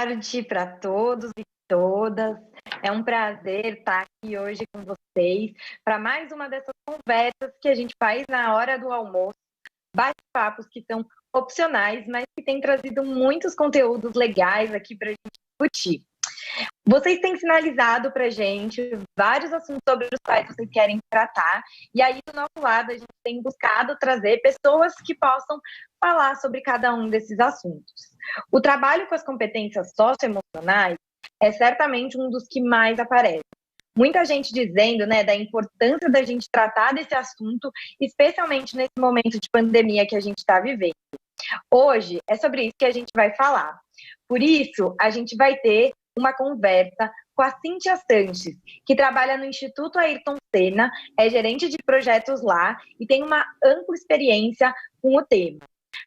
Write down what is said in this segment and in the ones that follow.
tarde para todos e todas. É um prazer estar aqui hoje com vocês para mais uma dessas conversas que a gente faz na hora do almoço, bate-papos que são opcionais, mas que têm trazido muitos conteúdos legais aqui para a gente discutir. Vocês têm sinalizado para a gente vários assuntos sobre os quais vocês querem tratar, e aí do nosso lado a gente tem buscado trazer pessoas que possam falar sobre cada um desses assuntos. O trabalho com as competências socioemocionais é certamente um dos que mais aparece. Muita gente dizendo, né, da importância da gente tratar desse assunto, especialmente nesse momento de pandemia que a gente está vivendo. Hoje é sobre isso que a gente vai falar. Por isso, a gente vai ter uma conversa com a Cíntia Sanches, que trabalha no Instituto Ayrton Senna, é gerente de projetos lá e tem uma ampla experiência com o tema.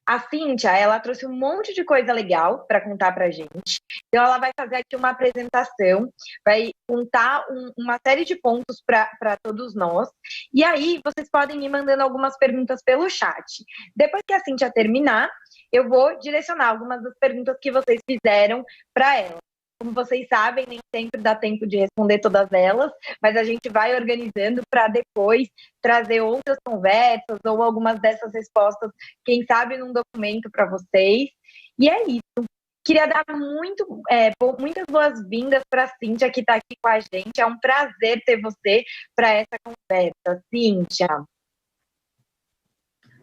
A Cíntia, ela trouxe um monte de coisa legal para contar para a gente. Então, ela vai fazer aqui uma apresentação, vai contar uma série de pontos para todos nós. E aí, vocês podem ir mandando algumas perguntas pelo chat. Depois que a Cíntia terminar, eu vou direcionar algumas das perguntas que vocês fizeram para ela. Como vocês sabem, nem sempre dá tempo de responder todas elas, mas a gente vai organizando para depois trazer outras conversas ou algumas dessas respostas, quem sabe, num documento para vocês. E é isso. Queria dar muitas boas-vindas para a Cíntia, que está aqui com a gente. É um prazer ter você para essa conversa. Cíntia.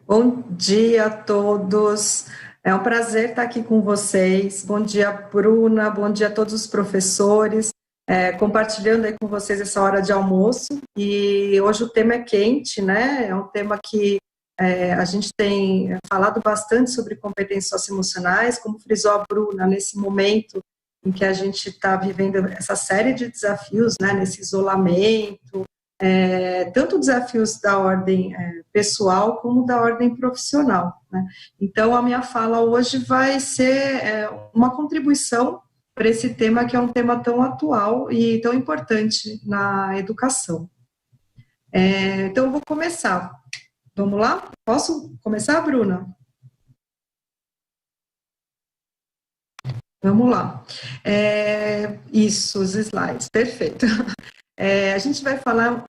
Bom dia a todos. É um prazer estar aqui com vocês. Bom dia, Bruna. Bom dia a todos os professores. Compartilhando aí com vocês essa hora de almoço. E hoje o tema é quente, né? É um tema que a gente tem falado bastante sobre competências socioemocionais, como frisou a Bruna, nesse momento em que a gente está vivendo essa série de desafios, né? Nesse isolamento, tanto desafios da ordem pessoal como da ordem profissional, né? Então, a minha fala hoje vai ser uma contribuição para esse tema, que é um tema tão atual e tão importante na educação. Então, eu vou começar. Vamos lá? Posso começar, Bruna? Vamos lá. Isso, os slides, perfeito. A gente vai falar,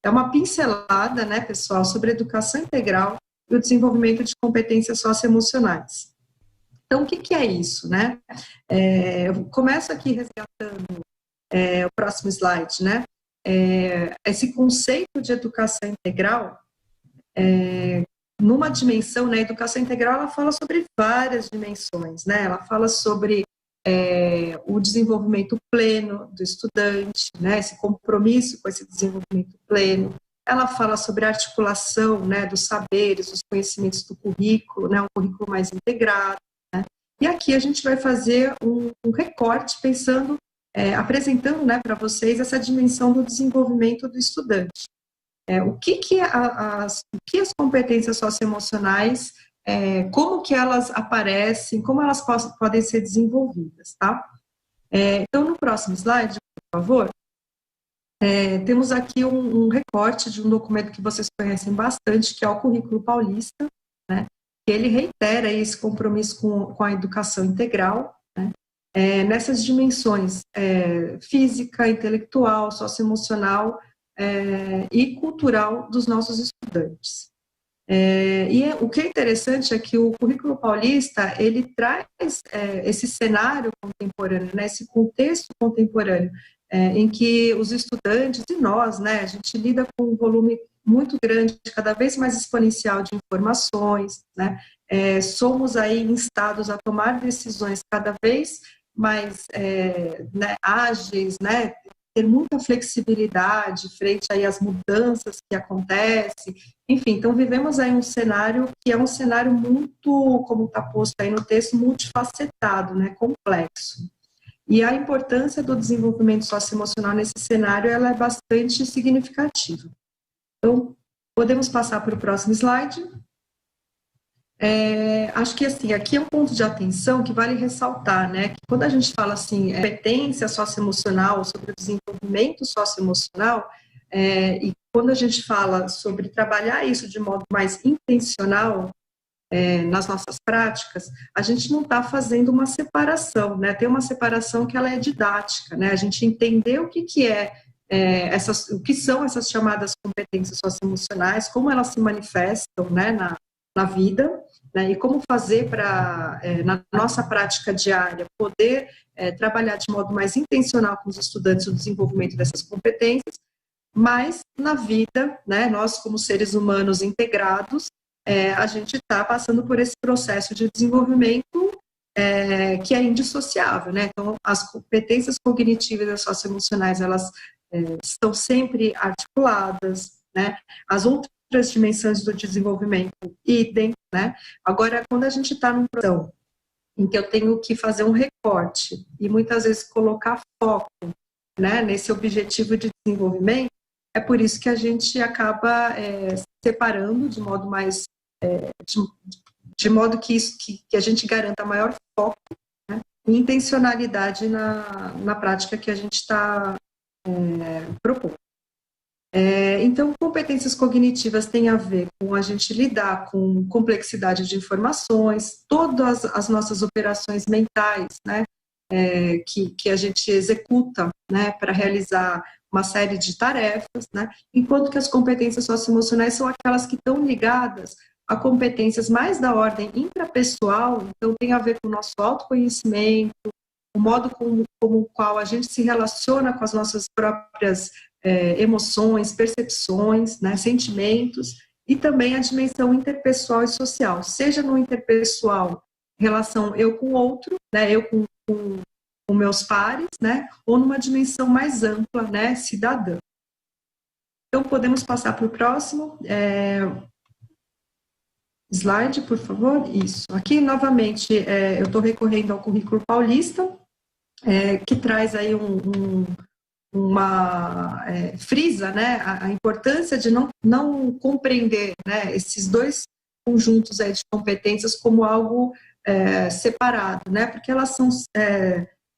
uma pincelada, né, pessoal, sobre educação integral e o desenvolvimento de competências socioemocionais. Então, o que é isso, né? Eu começo aqui resgatando o próximo slide, né? Esse conceito de educação integral, numa dimensão, né, a educação integral, ela fala sobre várias dimensões, né? Ela fala sobre o desenvolvimento pleno do estudante, né, esse compromisso com esse desenvolvimento pleno. Ela fala sobre a articulação, né, dos saberes, dos conhecimentos do currículo, né, um currículo mais integrado, né. E aqui a gente vai fazer um recorte pensando, apresentando, né, para vocês essa dimensão do desenvolvimento do estudante. O que as competências socioemocionais, como que elas aparecem, como elas podem ser desenvolvidas, tá? Então, no próximo slide, por favor, temos aqui um recorte de um documento que vocês conhecem bastante, que é o Currículo Paulista, né? Ele reitera esse compromisso com a educação integral, né? Nessas dimensões física, intelectual, socioemocional e cultural dos nossos estudantes. O que é interessante é que o Currículo Paulista, ele traz esse cenário contemporâneo, né, esse contexto contemporâneo, em que os estudantes e nós, né, a gente lida com um volume muito grande, cada vez mais exponencial de informações, né, somos aí instados a tomar decisões cada vez mais né, ágeis, né, ter muita flexibilidade frente aí às mudanças que acontecem, enfim, então vivemos aí um cenário que é um cenário muito, como está posto aí no texto, multifacetado, né, complexo. E a importância do desenvolvimento socioemocional nesse cenário, ela é bastante significativa. Então, podemos passar para o próximo slide. Acho que assim, aqui é um ponto de atenção que vale ressaltar, né, que quando a gente fala assim, competência socioemocional, sobre o desenvolvimento socioemocional, e quando a gente fala sobre trabalhar isso de modo mais intencional, nas nossas práticas, a gente não está fazendo uma separação, né? Tem uma separação que ela é didática, né? A gente entender o que o que são essas chamadas competências socioemocionais, como elas se manifestam, né, na vida, né, e como fazer para, na nossa prática diária, poder trabalhar de modo mais intencional com os estudantes o desenvolvimento dessas competências, mas na vida, né, nós como seres humanos integrados, a gente está passando por esse processo de desenvolvimento que é indissociável, né? Então, as competências cognitivas e socioemocionais, elas estão sempre articuladas, né? As outras dimensões do desenvolvimento, idem, né? Agora, quando a gente está num processo em que eu tenho que fazer um recorte e muitas vezes colocar foco, né, nesse objetivo de desenvolvimento, é por isso que a gente acaba separando de modo mais de modo que a gente garanta maior foco, né, e intencionalidade na prática que a gente está propondo. Então, competências cognitivas têm a ver com a gente lidar com complexidade de informações, todas as nossas operações mentais, né, que a gente executa, né, para realizar uma série de tarefas, né, enquanto que as competências socioemocionais são aquelas que estão ligadas a competências mais da ordem intrapessoal, então tem a ver com o nosso autoconhecimento, o modo como o qual a gente se relaciona com as nossas próprias emoções, percepções, né, sentimentos, e também a dimensão interpessoal e social, seja no interpessoal, relação eu com o outro, né, eu com meus pares, né, ou numa dimensão mais ampla, né, cidadã. Então, podemos passar para o próximo slide, por favor. Isso. Aqui, novamente, eu estou recorrendo ao currículo paulista, que traz aí frisa, né, a importância de não compreender, né, esses dois conjuntos aí de competências como algo separado, né, porque elas são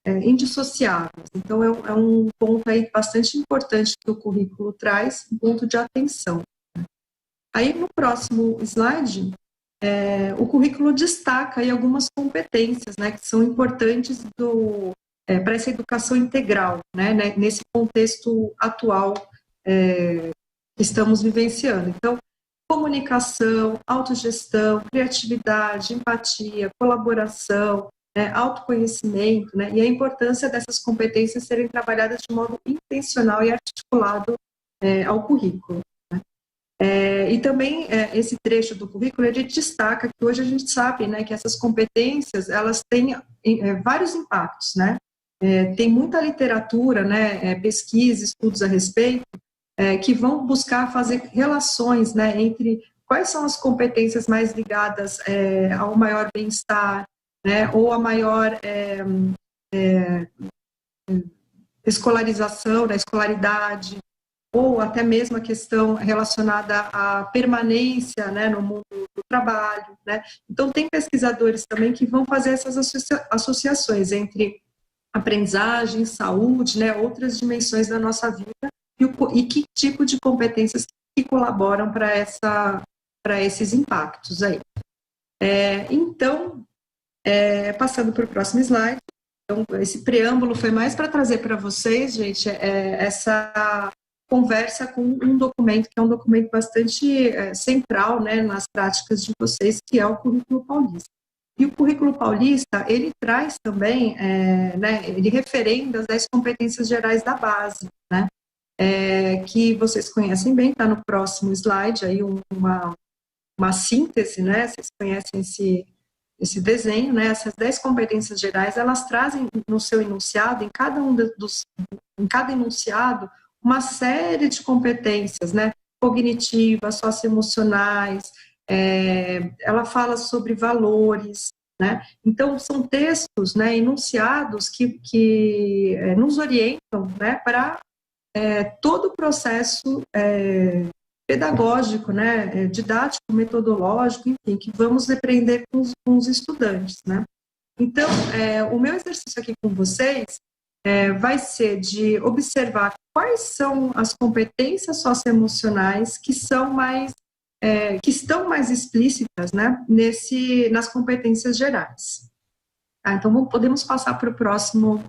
indissociáveis. Então, é um ponto aí bastante importante que o currículo traz, um ponto de atenção. Aí, no próximo slide, o currículo destaca aí algumas competências, né, que são importantes para essa educação integral, né, nesse contexto atual que estamos vivenciando. Então, comunicação, autogestão, criatividade, empatia, colaboração, autoconhecimento, né, e a importância dessas competências serem trabalhadas de modo intencional e articulado ao currículo. E também esse trecho do currículo ele destaca que hoje a gente sabe, né, que essas competências elas têm vários impactos, né? Tem muita literatura, né, pesquisa, estudos a respeito, que vão buscar fazer relações, né, entre quais são as competências mais ligadas ao maior bem-estar, né, ou a maior escolarização, da escolaridade, ou até mesmo a questão relacionada à permanência, né, no mundo do trabalho, né? Então, tem pesquisadores também que vão fazer essas associações entre aprendizagem, saúde, né, outras dimensões da nossa vida e que tipo de competências que colaboram para esses impactos aí. Então, passando para o próximo slide, então, esse preâmbulo foi mais para trazer para vocês, gente, essa conversa com um documento que é um documento bastante central, né, nas práticas de vocês, que é o Currículo Paulista. E o Currículo Paulista, ele traz também, né, ele referenda as 10 competências gerais da base, né, que vocês conhecem bem, está no próximo slide, aí uma síntese, né, vocês conhecem esse desenho, né, essas 10 competências gerais, elas trazem no seu enunciado, em cada enunciado, uma série de competências, né, cognitivas, socioemocionais, ela fala sobre valores, né, então são textos, né, enunciados que nos orientam, né, para todo o processo pedagógico, né, didático, metodológico, enfim, que vamos aprender com os estudantes, né. Então, o meu exercício aqui com vocês vai ser de observar quais são as competências socioemocionais que são mais que estão mais explícitas, né, nas competências gerais. Então, podemos passar para o próximo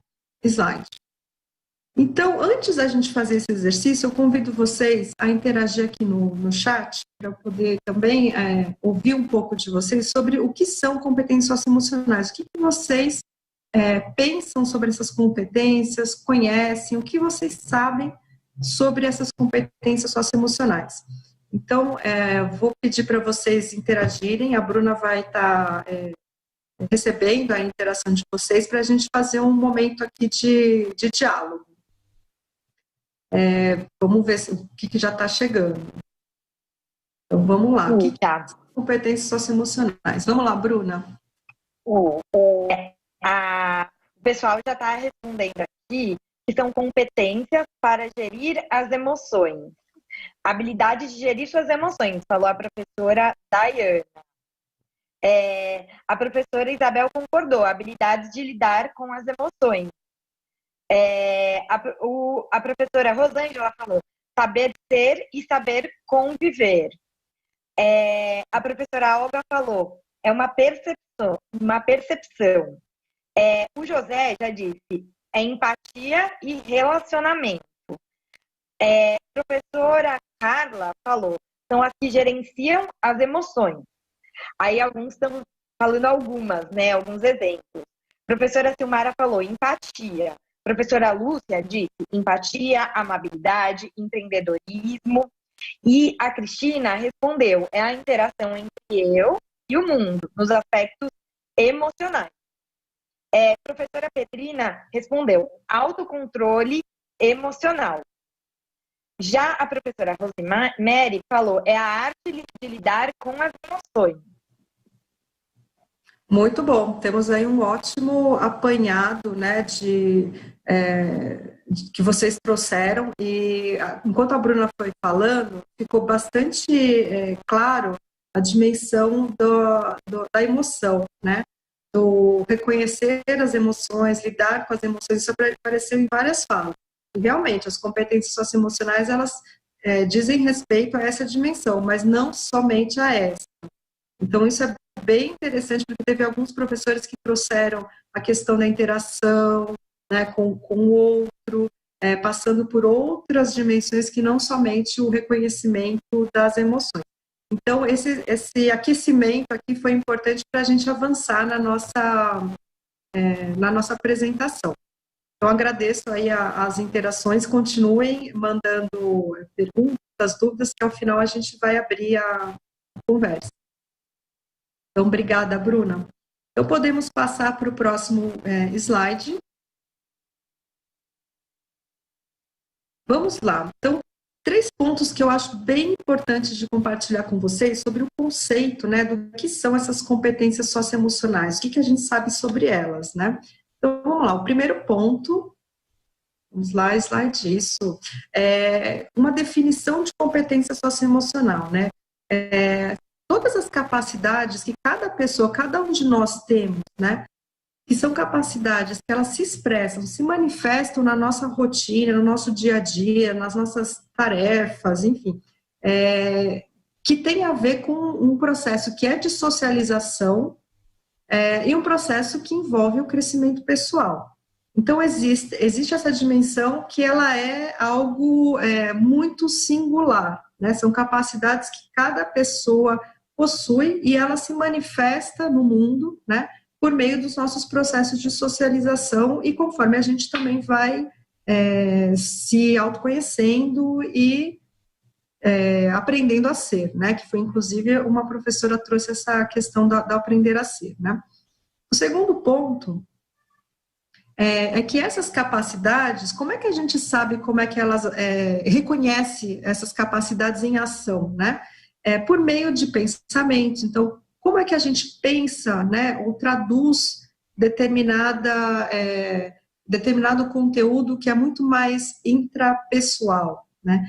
slide. Então, antes da gente fazer esse exercício, eu convido vocês a interagir aqui no chat, para eu poder também ouvir um pouco de vocês sobre o que são competências socioemocionais, o que vocês pensam sobre essas competências, conhecem, o que vocês sabem sobre essas competências socioemocionais. Então, vou pedir para vocês interagirem, a Bruna vai estar recebendo a interação de vocês para a gente fazer um momento aqui de diálogo. Vamos ver o que já está chegando. Então, vamos lá. O que são competências socioemocionais? Vamos lá, Bruna. O pessoal já está respondendo aqui que são competências para gerir as emoções. Habilidade de gerir suas emoções, falou a professora Dayana. A professora Isabel concordou, habilidades de lidar com as emoções. A professora Rosângela falou, saber ser e saber conviver. A professora Olga falou, é uma percepção. O José já disse, é empatia e relacionamento. A professora Carla falou, são as que gerenciam as emoções. Aí alguns estão falando algumas, né? Alguns exemplos. A professora Silmara falou, empatia. A professora Lúcia disse, empatia, amabilidade, empreendedorismo. E a Cristina respondeu, é a interação entre eu e o mundo, nos aspectos emocionais. A professora Petrina respondeu, autocontrole emocional. Já a professora Rosemary falou, é a arte de lidar com as emoções. Muito bom, temos aí um ótimo apanhado, né, que vocês trouxeram, e enquanto a Bruna foi falando, ficou bastante claro a dimensão da emoção, né, do reconhecer as emoções, lidar com as emoções, isso apareceu em várias falas. E realmente, as competências socioemocionais, elas dizem respeito a essa dimensão, mas não somente a essa. Então, isso é bem interessante, porque teve alguns professores que trouxeram a questão da interação, né, com o outro, passando por outras dimensões que não somente o reconhecimento das emoções. Então, esse aquecimento aqui foi importante para a gente avançar na nossa apresentação. Então, agradeço aí as interações, continuem mandando perguntas, dúvidas, que ao final a gente vai abrir a conversa. Então, obrigada, Bruna. Então, podemos passar para o próximo slide. Vamos lá. Então, 3 pontos que eu acho bem importantes de compartilhar com vocês sobre o conceito, né, do que são essas competências socioemocionais, o que a gente sabe sobre elas, né? Então, vamos lá. O primeiro ponto, vamos lá, slide isso, uma definição de competência socioemocional, né? Todas as capacidades que cada pessoa, cada um de nós temos, né? Que são capacidades que elas se expressam, se manifestam na nossa rotina, no nosso dia a dia, nas nossas tarefas, enfim, que tem a ver com um processo que é de socialização e um processo que envolve o crescimento pessoal. Então, existe essa dimensão que ela é algo muito singular, né? São capacidades que cada pessoa possui e ela se manifesta no mundo, né? Por meio dos nossos processos de socialização e conforme a gente também vai se autoconhecendo e aprendendo a ser, né? Que foi, inclusive, uma professora trouxe essa questão da aprender a ser, né? O segundo ponto é que essas capacidades, como é que a gente sabe como é que elas reconhece essas capacidades em ação, né? Por meio de pensamentos. Então, como é que a gente pensa, né, ou traduz determinado conteúdo que é muito mais intrapessoal, né?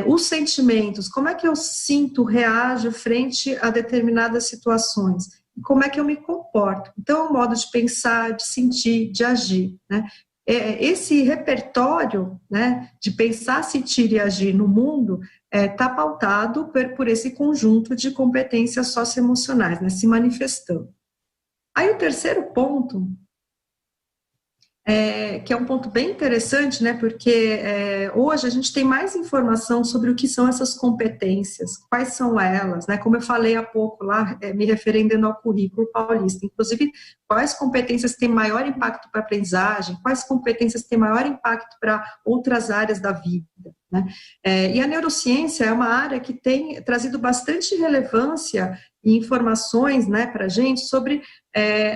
Os sentimentos, como é que eu sinto, reajo frente a determinadas situações? E como é que eu me comporto? Então, é um modo de pensar, de sentir, de agir, né? esse repertório, né, de pensar, sentir e agir no mundo está pautado por esse conjunto de competências socioemocionais, né, se manifestando. Aí o terceiro ponto, que é um ponto bem interessante, né, porque hoje a gente tem mais informação sobre o que são essas competências, quais são elas, né, como eu falei há pouco lá, me referindo ao currículo paulista, inclusive quais competências têm maior impacto para a aprendizagem, quais competências têm maior impacto para outras áreas da vida, né, e a neurociência é uma área que tem trazido bastante relevância e informações, né, para a gente sobre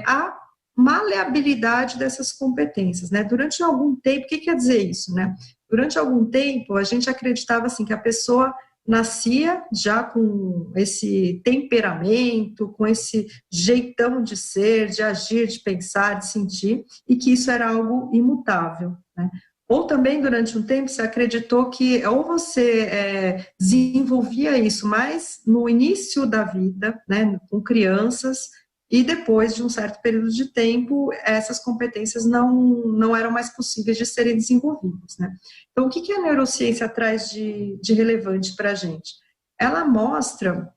a maleabilidade dessas competências, né? Durante algum tempo, o que quer dizer isso, né? Durante algum tempo, a gente acreditava assim que a pessoa nascia já com esse temperamento, com esse jeitão de ser, de agir, de pensar, de sentir, e que isso era algo imutável, né? Ou também, durante um tempo, se acreditou que ou você desenvolvia isso mais no início da vida, né, com crianças, e depois de um certo período de tempo, essas competências não eram mais possíveis de serem desenvolvidas, né? Então, o que a neurociência traz de relevante para a gente? Ela mostra,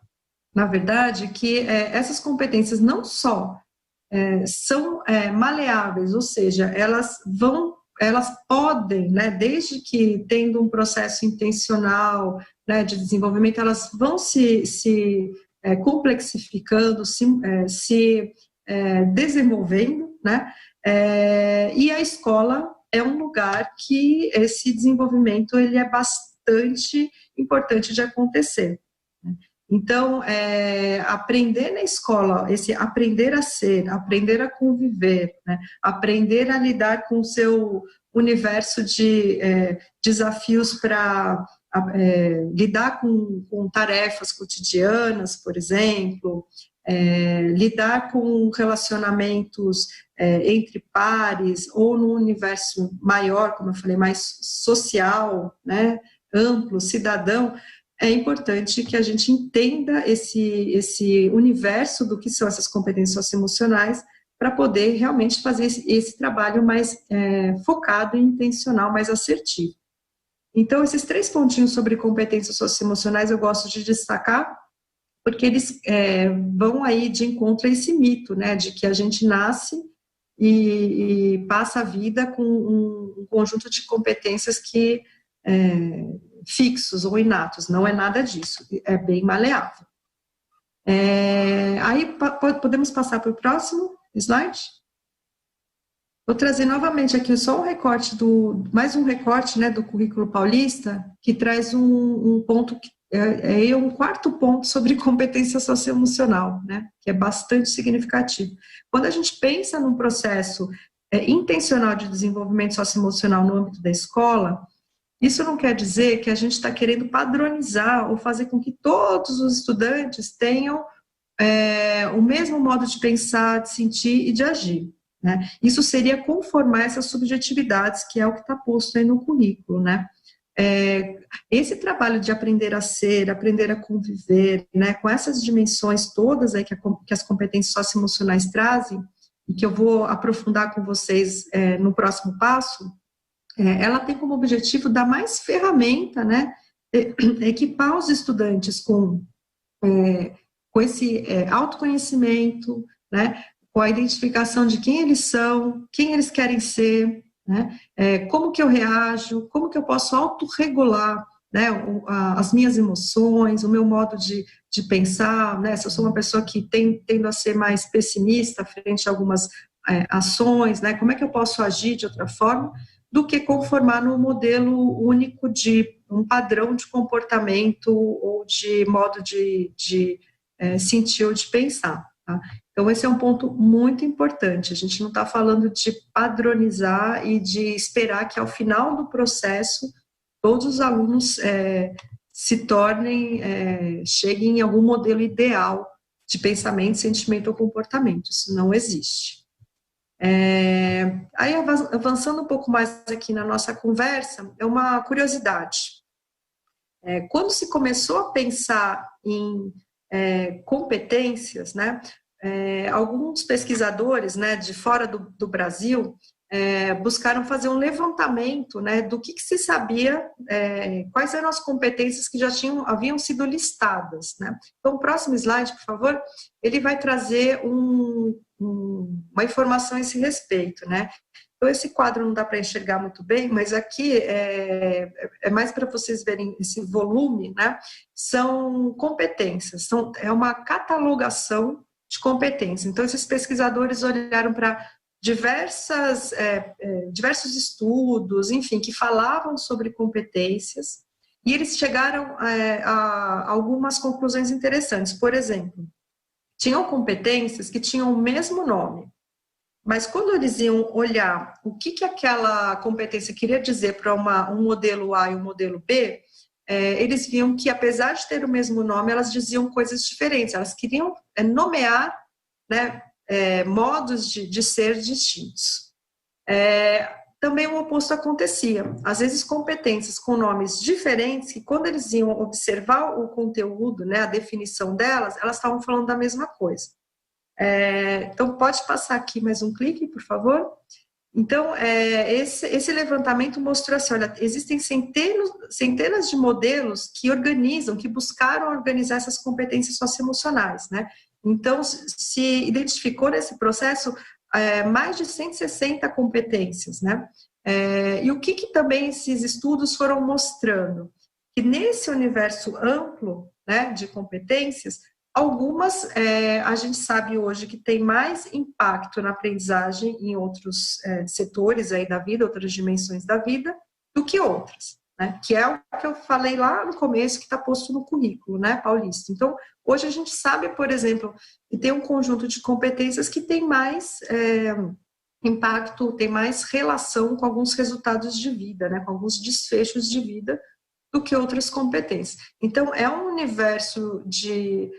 na verdade, que essas competências não só são maleáveis, ou seja, elas podem, né, desde que tendo um processo intencional, né, de desenvolvimento, elas vão se complexificando, se desenvolvendo, né? E a escola é um lugar que esse desenvolvimento ele é bastante importante de acontecer. Então, aprender na escola, esse aprender a ser, aprender a conviver, né? Aprender a lidar com o seu universo de desafios para lidar com tarefas cotidianas, por exemplo, lidar com relacionamentos entre pares ou no universo maior, como eu falei, mais social, né, amplo, cidadão. É importante que a gente entenda esse universo do que são essas competências socioemocionais para poder realmente fazer esse trabalho mais focado e intencional, mais assertivo. Então, esses 3 pontinhos sobre competências socioemocionais eu gosto de destacar, porque eles vão aí de encontro a esse mito, né, de que a gente nasce e passa a vida com um conjunto de competências que fixos ou inatos. Não é nada disso, é bem maleável. Aí podemos passar para o próximo slide? Vou trazer novamente aqui só um recorte mais um recorte, né, do currículo paulista, que traz um ponto, um quarto ponto sobre competência socioemocional, né, que é bastante significativo. Quando a gente pensa num processo intencional de desenvolvimento socioemocional no âmbito da escola, isso não quer dizer que a gente está querendo padronizar ou fazer com que todos os estudantes tenham o mesmo modo de pensar, de sentir e de agir, né? Isso seria conformar essas subjetividades, que é o que está posto aí no currículo, né? Esse trabalho de aprender a ser, aprender a conviver, né, com essas dimensões todas aí que as competências socioemocionais trazem, e que eu vou aprofundar com vocês no próximo passo, ela tem como objetivo dar mais ferramenta, né, equipar os estudantes com esse autoconhecimento, né, com a identificação de quem eles são, quem eles querem ser, né, como que eu reajo, como que eu posso autorregular, né, as minhas emoções, o meu modo de pensar, né, se eu sou uma pessoa que tendo a ser mais pessimista frente a algumas ações, né, como é que eu posso agir de outra forma, do que conformar num modelo único de um padrão de comportamento ou de modo de sentir ou de pensar. Tá? Então, esse é um ponto muito importante. A gente não está falando de padronizar e de esperar que, ao final do processo, todos os alunos se tornem, cheguem em algum modelo ideal de pensamento, sentimento ou comportamento. Isso não existe. Aí, avançando um pouco mais aqui na nossa conversa, é uma curiosidade. Quando se começou a pensar em competências, né, alguns pesquisadores, né, de fora do Brasil buscaram fazer um levantamento, né, do que se sabia, quais eram as competências que já haviam sido listadas, né? Então, o próximo slide, por favor, ele vai trazer uma informação a esse respeito, né? Então, esse quadro não dá para enxergar muito bem, mas aqui é mais para vocês verem esse volume, né? São competências, é uma catalogação de competências. Então, esses pesquisadores olharam para diversos estudos, enfim, que falavam sobre competências, e eles chegaram a algumas conclusões interessantes. Por exemplo, tinham competências que tinham o mesmo nome, mas quando eles iam olhar o que aquela competência queria dizer para um modelo A e um modelo B, eles viam que, apesar de ter o mesmo nome, elas diziam coisas diferentes. Elas queriam nomear, né, modos de ser distintos. Também o oposto acontecia. Às vezes, competências com nomes diferentes, que quando eles iam observar o conteúdo, né, a definição delas, elas estavam falando da mesma coisa. Então, pode passar aqui mais um clique, por favor? Então, esse levantamento mostrou assim, olha, existem centenas de modelos que buscaram organizar essas competências socioemocionais, né? Então, se identificou nesse processo mais de 160 competências, né? E o que também esses estudos foram mostrando? Que nesse universo amplo, né, de competências, algumas a gente sabe hoje que tem mais impacto na aprendizagem em outros setores aí da vida, outras dimensões da vida, do que outras, né? Que é o que eu falei lá no começo, que está posto no currículo, né, Paulista? Então, hoje a gente sabe, por exemplo, que tem um conjunto de competências que tem mais impacto, tem mais relação com alguns resultados de vida, né, com alguns desfechos de vida, do que outras competências. Então, é um universo de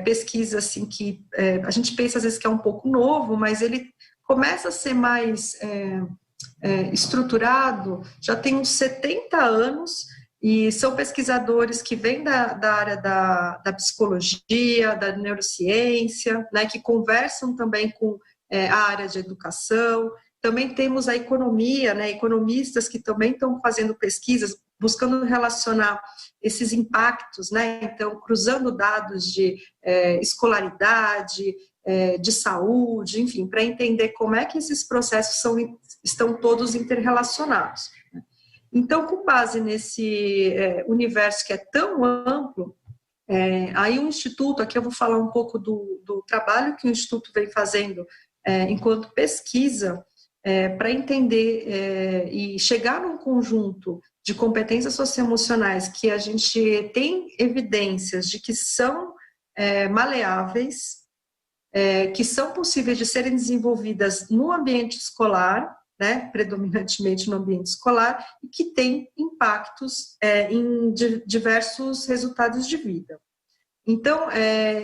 pesquisa assim, que a gente pensa às vezes que é um pouco novo, mas ele começa a ser mais estruturado, já tem uns 70 anos, e são pesquisadores que vêm da área da psicologia, da neurociência, né, que conversam também com a área de educação. Também temos a economia, né, economistas que também estão fazendo pesquisas, buscando relacionar esses impactos, né, então, cruzando dados de escolaridade, de saúde, enfim, para entender como é que esses processos estão todos interrelacionados. Então, com base nesse universo que é tão amplo, aí o Instituto, aqui eu vou falar um pouco do trabalho que o Instituto vem fazendo enquanto pesquisa, para entender e chegar num conjunto de competências socioemocionais que a gente tem evidências de que são maleáveis, que são possíveis de serem desenvolvidas no ambiente escolar, né, predominantemente no ambiente escolar, e que têm impactos em diversos resultados de vida. Então,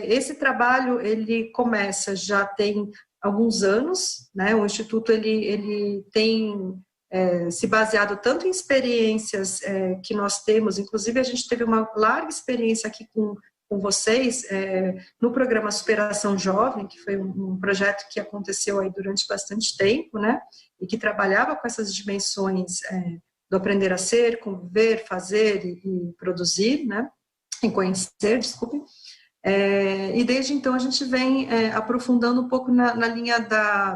esse trabalho, ele começa, já tem alguns anos, né, o Instituto ele tem se baseado tanto em experiências que nós temos, inclusive a gente teve uma larga experiência aqui com vocês no programa Superação Jovem, que foi um projeto que aconteceu aí durante bastante tempo, né, e que trabalhava com essas dimensões do aprender a ser, conviver, fazer e produzir, né, e conhecer, desculpe. E desde então a gente vem aprofundando um pouco na linha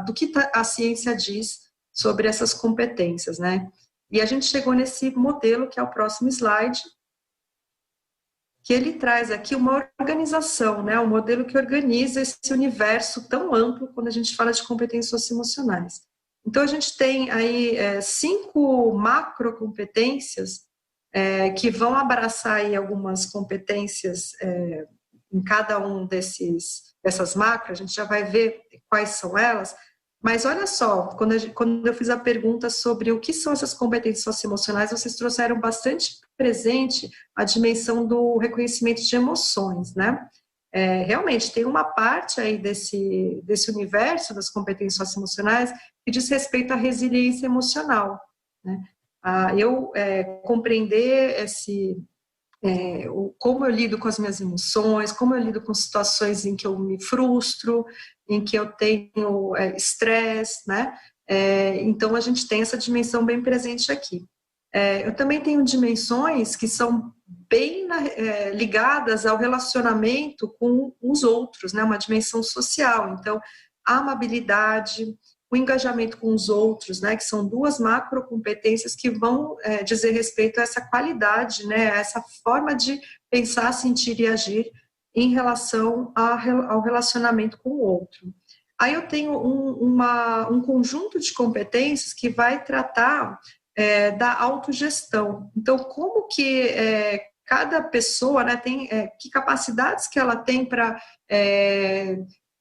do que a ciência diz sobre essas competências, né? E a gente chegou nesse modelo, que é o próximo slide, que ele traz aqui uma organização, né? Um modelo que organiza esse universo tão amplo quando a gente fala de competências socioemocionais. Então, a gente tem aí 5 macrocompetências que vão abraçar aí algumas competências em cada um dessas macros, a gente já vai ver quais são elas, mas olha só, quando eu fiz a pergunta sobre o que são essas competências socioemocionais, vocês trouxeram bastante presente a dimensão do reconhecimento de emoções, né? Realmente, tem uma parte aí desse universo das competências socioemocionais que diz respeito à resiliência emocional, né? Eu compreender como eu lido com as minhas emoções, como eu lido com situações em que eu me frustro, em que eu tenho estresse, né? Então, a gente tem essa dimensão bem presente aqui. Eu também tenho dimensões que são bem ligadas ao relacionamento com os outros, né? Uma dimensão social. Então, a amabilidade, o engajamento com os outros, né? Que são duas macrocompetências que vão dizer respeito a essa qualidade, né? A essa forma de pensar, sentir e agir em relação ao relacionamento com o outro. Aí eu tenho um conjunto de competências que vai tratar da autogestão. Então, como que cada pessoa, né, tem, que capacidades que ela tem para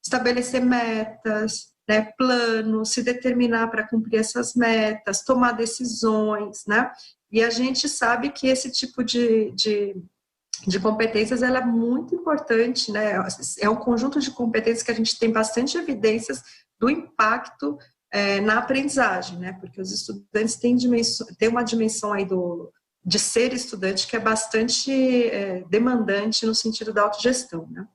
estabelecer metas, né, planos, se determinar para cumprir essas metas, tomar decisões, né? E a gente sabe que esse tipo de competências, ela é muito importante, né? É um conjunto de competências que a gente tem bastante evidências do impacto na aprendizagem, né? Porque os estudantes têm uma dimensão aí de ser estudante que é bastante demandante no sentido da autogestão, né?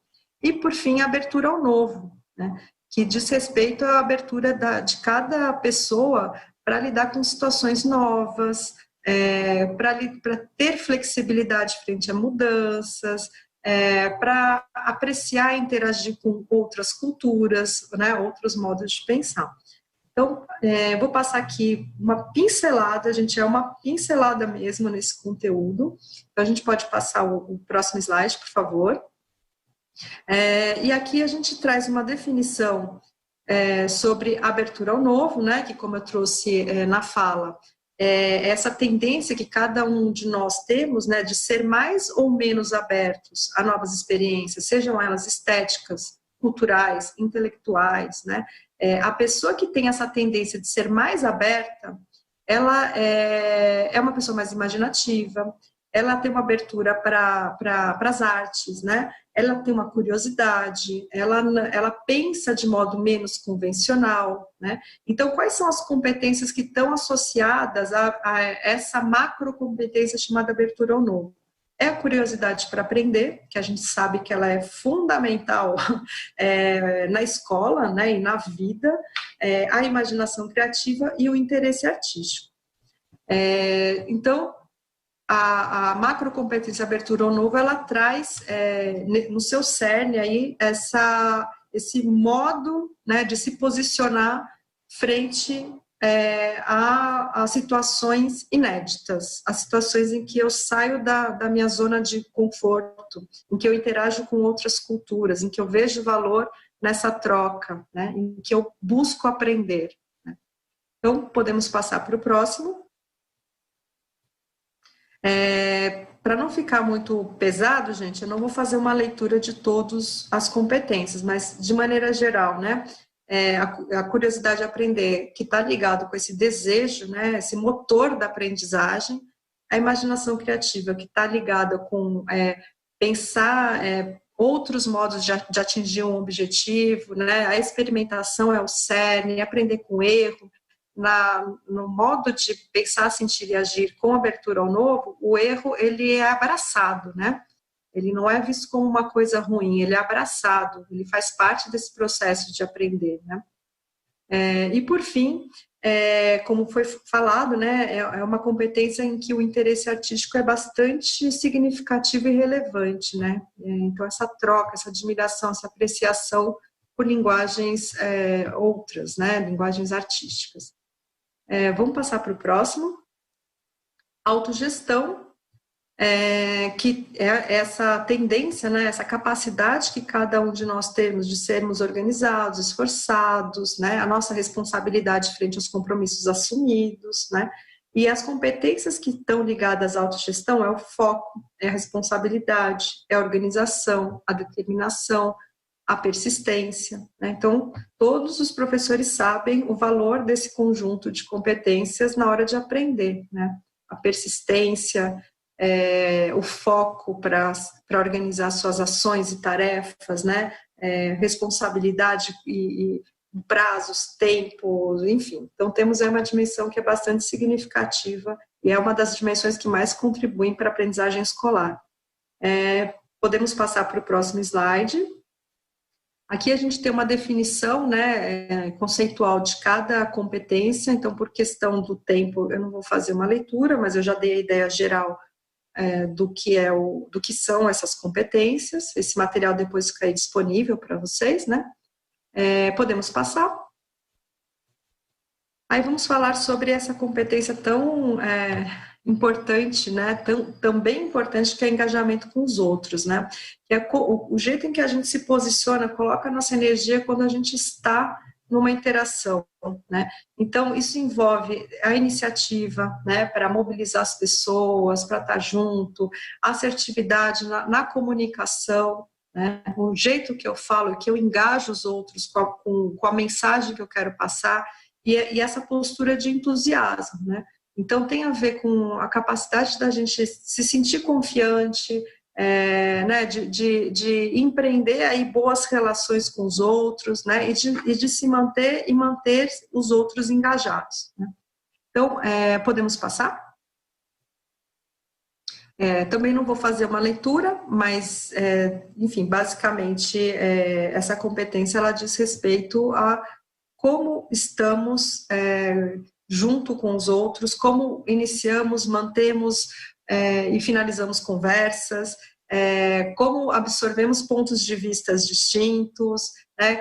E, por fim, a abertura ao novo, né? Que diz respeito à abertura de cada pessoa para lidar com situações novas, para ter flexibilidade frente a mudanças, para apreciar e interagir com outras culturas, né, outros modos de pensar. Então, vou passar aqui uma pincelada, gente, é uma pincelada mesmo nesse conteúdo. Então, a gente pode passar o próximo slide, por favor. E aqui a gente traz uma definição sobre abertura ao novo, né, que como eu trouxe na fala, essa tendência que cada um de nós temos, né, de ser mais ou menos abertos a novas experiências, sejam elas estéticas, culturais, intelectuais, né, a pessoa que tem essa tendência de ser mais aberta, ela é uma pessoa mais imaginativa, ela tem uma abertura para as artes, né? Ela tem uma curiosidade, ela pensa de modo menos convencional, né? Então, quais são as competências que estão associadas a essa macrocompetência chamada abertura ao novo? É a curiosidade para aprender, que a gente sabe que ela é fundamental na escola, né, e na vida, a imaginação criativa e o interesse artístico. Então, a macrocompetência abertura ao novo, ela traz no seu cerne aí esse modo, né, de se posicionar frente a situações inéditas, a situações em que eu saio da minha zona de conforto, em que eu interajo com outras culturas, em que eu vejo valor nessa troca, né, em que eu busco aprender, né. Então, podemos passar para o próximo. Para não ficar muito pesado, gente, eu não vou fazer uma leitura de todas as competências, mas de maneira geral, né, a curiosidade de aprender, que está ligado com esse desejo, né, esse motor da aprendizagem, a imaginação criativa, que está ligada com pensar outros modos de atingir um objetivo, né, a experimentação é o cerne, aprender com erro. No modo de pensar, sentir e agir com abertura ao novo, o erro ele é abraçado, né? Ele não é visto como uma coisa ruim, ele é abraçado, ele faz parte desse processo de aprender, né? E por fim, como foi falado, né, é uma competência em que o interesse artístico é bastante significativo e relevante, né? Então essa troca, essa admiração, essa apreciação por linguagens outras, né? Linguagens artísticas. Vamos passar para o próximo. Autogestão, que é essa tendência, né, essa capacidade que cada um de nós temos de sermos organizados, esforçados, né, a nossa responsabilidade frente aos compromissos assumidos, né, e as competências que estão ligadas à autogestão é o foco, é a responsabilidade, é a organização, a determinação, a persistência, né? Então, todos os professores sabem o valor desse conjunto de competências na hora de aprender, né? A persistência, o foco para organizar suas ações e tarefas, né? Responsabilidade e prazos, tempos, enfim. Então, temos aí uma dimensão que é bastante significativa e é uma das dimensões que mais contribuem para a aprendizagem escolar. Podemos passar para o próximo slide. Aqui a gente tem uma definição, né, conceitual de cada competência, então, por questão do tempo, eu não vou fazer uma leitura, mas eu já dei a ideia geral do que são essas competências. Esse material depois fica aí disponível para vocês, né? Podemos passar. Aí vamos falar sobre essa competência tão importante, né? Também importante, que é engajamento com os outros, né? Que é o jeito em que a gente se posiciona, coloca a nossa energia quando a gente está numa interação, né? Então, isso envolve a iniciativa, né, para mobilizar as pessoas, para estar junto, a assertividade na comunicação, né, o jeito que eu falo, que eu engajo os outros com a mensagem que eu quero passar, e essa postura de entusiasmo, né? Então, tem a ver com a capacidade da gente se sentir confiante, né, de empreender aí boas relações com os outros, né, e de se manter e manter os outros engajados, né? Então, podemos passar? Também não vou fazer uma leitura, mas, enfim, basicamente, essa competência, ela diz respeito a como estamos junto com os outros, como iniciamos, mantemos e finalizamos conversas, como absorvemos pontos de vista distintos, né?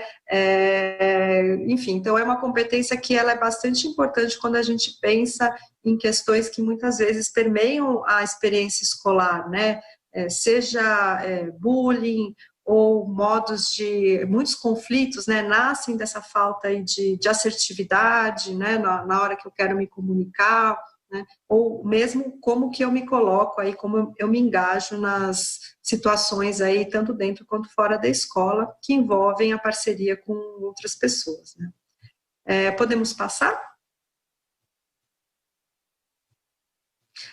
Enfim, então é uma competência que ela é bastante importante quando a gente pensa em questões que muitas vezes permeiam a experiência escolar, né? Seja bullying ou modos de muitos conflitos, né, nascem dessa falta aí de assertividade, né, na hora que eu quero me comunicar, né, ou mesmo como que eu me coloco aí, como eu me engajo nas situações aí, tanto dentro quanto fora da escola, que envolvem a parceria com outras pessoas, né. Podemos passar?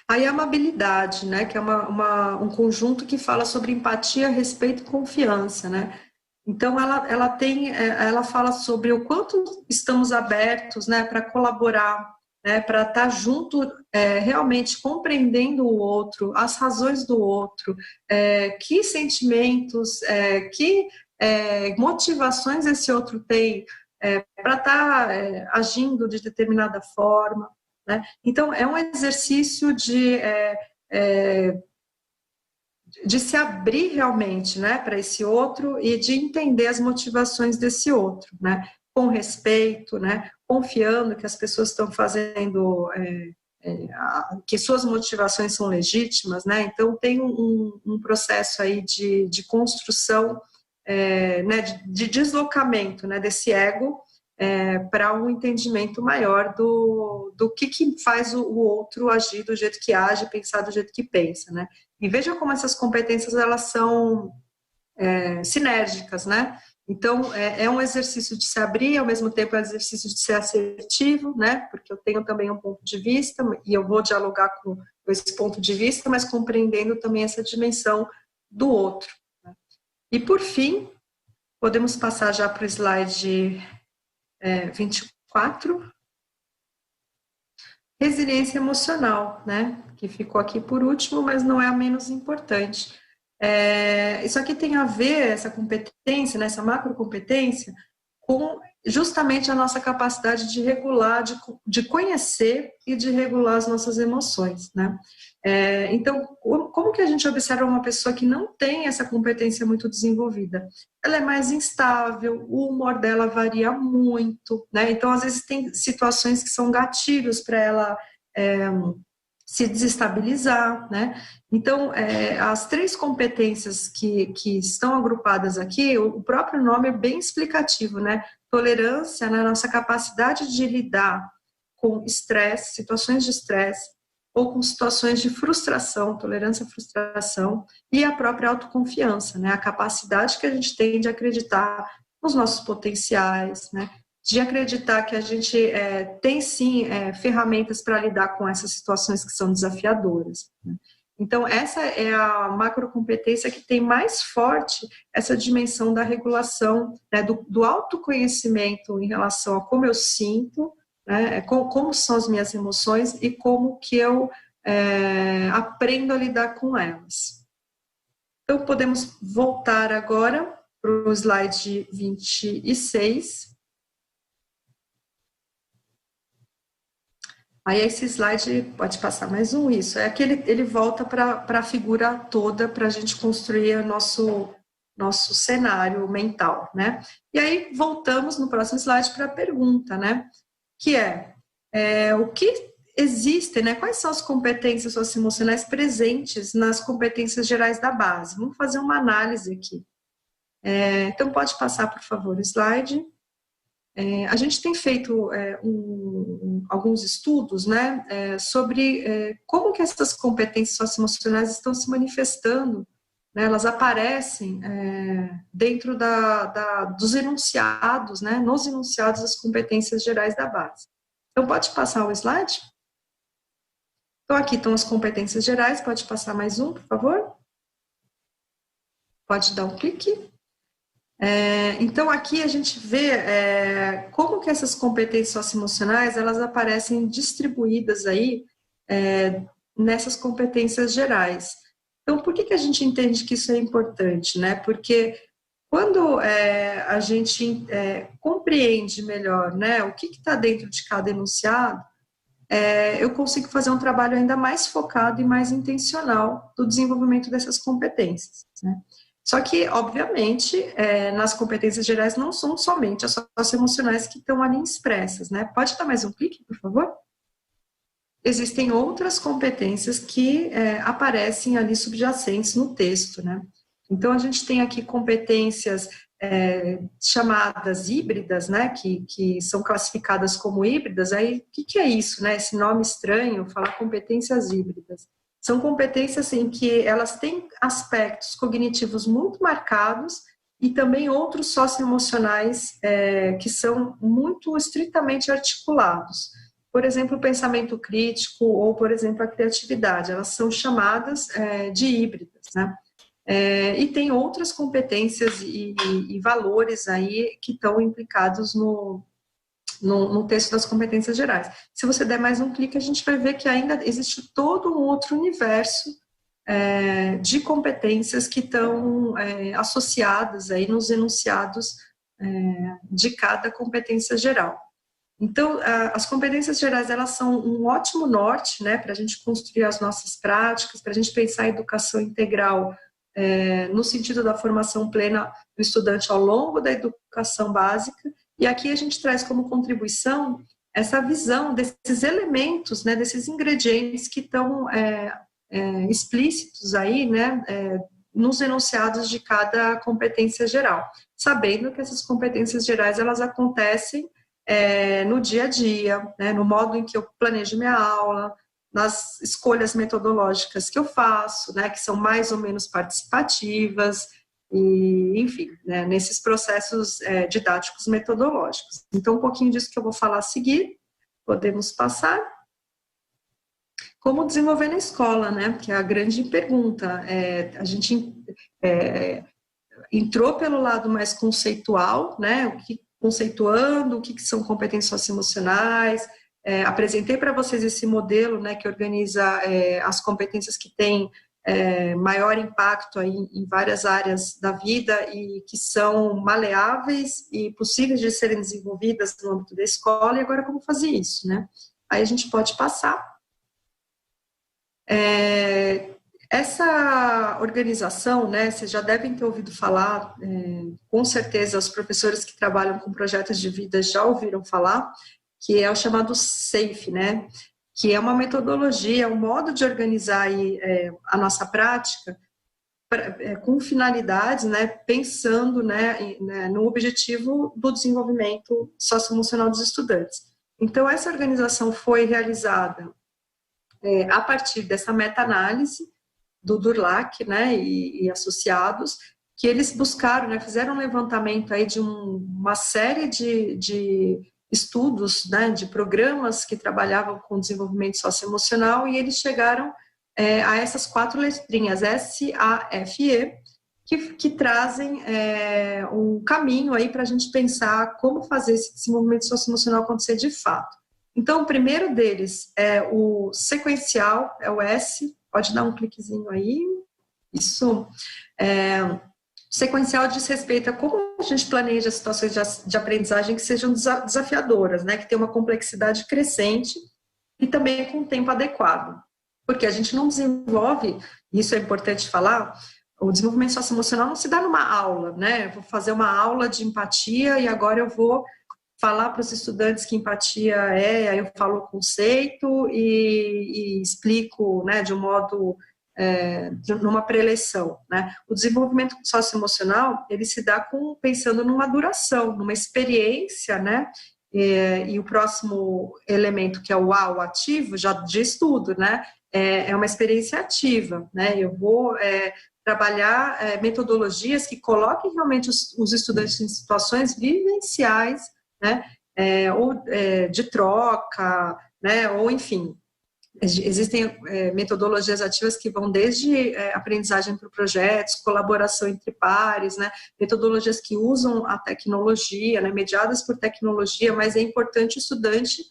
Aí a amabilidade, né, que é um conjunto que fala sobre empatia, respeito e confiança, né. Então, ela fala sobre o quanto estamos abertos, né, para colaborar, né, para estar junto, realmente compreendendo o outro, as razões do outro, que sentimentos, que motivações esse outro tem para estar agindo de determinada forma, né? Então, é um exercício de se abrir realmente, né, para esse outro e de entender as motivações desse outro, né, com respeito, né, confiando que as pessoas estão fazendo, que suas motivações são legítimas, né, então tem um processo aí de construção, né, de deslocamento, né, desse ego, para um entendimento maior do que faz o outro agir do jeito que age, pensar do jeito que pensa, né? E veja como essas competências, elas são sinérgicas, né? Então, é um exercício de se abrir, ao mesmo tempo é um exercício de ser assertivo, né? Porque eu tenho também um ponto de vista, e eu vou dialogar com esse ponto de vista, mas compreendendo também essa dimensão do outro, né? E, por fim, podemos passar já para o slide 24, resiliência emocional, né? Que ficou aqui por último, mas não é a menos importante. Isso aqui tem a ver, essa competência, né, essa macrocompetência, com justamente a nossa capacidade de regular, de conhecer e de regular as nossas emoções, né? Então, como que a gente observa uma pessoa que não tem essa competência muito desenvolvida? Ela é mais instável, o humor dela varia muito, né? Então, às vezes, tem situações que são gatilhos para ela se desestabilizar, né? Então, as três competências que estão agrupadas aqui, o próprio nome é bem explicativo, né? Tolerância, né? Nossa capacidade de lidar com estresse, situações de estresse, ou com situações de frustração, tolerância à frustração, e a própria autoconfiança, né? A capacidade que a gente tem de acreditar nos nossos potenciais, né? De acreditar que a gente tem sim ferramentas para lidar com essas situações que são desafiadoras, né? Então, essa é a macrocompetência que tem mais forte essa dimensão da regulação, né, do autoconhecimento em relação a como eu sinto, né, como são as minhas emoções e como que eu aprendo a lidar com elas. Então, podemos voltar agora para o slide 26. Aí esse slide, pode passar mais um, isso, é que ele volta para a figura toda para a gente construir o nosso cenário mental, né? E aí voltamos no próximo slide para a pergunta, né? Que o que existem, né? Quais são as competências socioemocionais presentes nas competências gerais da base? Vamos fazer uma análise aqui. Então, pode passar, por favor, o slide. A gente tem feito alguns estudos, né, sobre como que essas competências socioemocionais estão se manifestando, né, elas aparecem dentro dos enunciados, né, nos enunciados das competências gerais da base. Então, pode passar o slide? Então, aqui estão as competências gerais, pode passar mais um, por favor? Pode dar um clique. Então, aqui a gente vê como que essas competências socioemocionais, elas aparecem distribuídas aí nessas competências gerais. Então, por que a gente entende que isso é importante, né? Porque quando a gente compreende melhor, né, o que está dentro de cada enunciado, eu consigo fazer um trabalho ainda mais focado e mais intencional do desenvolvimento dessas competências, né? Só que, obviamente, nas competências gerais não são somente as socioemocionais que estão ali expressas, né? Pode dar mais um clique, por favor? Existem outras competências que aparecem ali subjacentes no texto, né? Então, a gente tem aqui competências chamadas híbridas, né? Que são classificadas como híbridas. Aí, o que é isso, né? Esse nome estranho, falar competências híbridas. São competências em que elas têm aspectos cognitivos muito marcados e também outros socioemocionais que são muito estritamente articulados. Por exemplo, o pensamento crítico ou, por exemplo, a criatividade. Elas são chamadas de híbridas, né? E tem outras competências e valores aí que estão implicados no texto das competências gerais. Se você der mais um clique, a gente vai ver que ainda existe todo um outro universo de competências que estão associadas aí nos enunciados de cada competência geral. Então, as competências gerais, elas são um ótimo norte, né, para a gente construir as nossas práticas, para a gente pensar a educação integral no sentido da formação plena do estudante ao longo da educação básica. E aqui a gente traz como contribuição essa visão desses elementos, né, desses ingredientes que estão explícitos aí, né, nos enunciados de cada competência geral, sabendo que essas competências gerais, elas acontecem no dia a dia, né, no modo em que eu planejo minha aula, nas escolhas metodológicas que eu faço, né, que são mais ou menos participativas, e, enfim, né, nesses processos didáticos metodológicos. Então, um pouquinho disso que eu vou falar a seguir, podemos passar. Como desenvolver na escola, né, que é a grande pergunta. A gente entrou pelo lado mais conceitual, né, conceituando o que são competências socioemocionais, apresentei para vocês esse modelo, né, que organiza as competências que têm maior impacto aí em várias áreas da vida e que são maleáveis e possíveis de serem desenvolvidas no âmbito da escola, e agora como fazer isso, né? Aí a gente pode passar. Essa organização, né, vocês já devem ter ouvido falar, com certeza os professores que trabalham com projetos de vida já ouviram falar, que é o chamado SAFE, né, que é uma metodologia, um modo de organizar aí, a nossa prática com finalidades, né, pensando, né, no objetivo do desenvolvimento socioemocional dos estudantes. Então, essa organização foi realizada a partir dessa meta-análise do Durlac, né, e associados, que eles buscaram, né, fizeram um levantamento aí de uma série de estudos, né, de programas que trabalhavam com desenvolvimento socioemocional, e eles chegaram a essas 4 letrinhas, SAFE, que trazem um caminho aí para a gente pensar como fazer esse desenvolvimento socioemocional acontecer de fato. Então, o primeiro deles é o sequencial, é o S, pode dar um cliquezinho aí, isso. sequencial diz respeito a como a gente planeja situações de aprendizagem que sejam desafiadoras, né, que tem uma complexidade crescente e também com um tempo adequado. Porque a gente não desenvolve, isso é importante falar, o desenvolvimento socioemocional não se dá numa aula, né? Vou fazer uma aula de empatia e agora eu vou falar para os estudantes que empatia aí eu falo o conceito e explico, né, de um modo, numa preleção, né? O desenvolvimento socioemocional, ele se dá pensando numa duração, numa experiência, né? E o próximo elemento, que é o A, o ativo, já diz tudo, né? É uma experiência ativa, né? Eu vou trabalhar metodologias que coloquem realmente os estudantes em situações vivenciais, né? De troca, né? Ou enfim, existem metodologias ativas que vão desde aprendizagem por projetos, colaboração entre pares, né? Metodologias que usam a tecnologia, né? Mediadas por tecnologia, mas é importante o estudante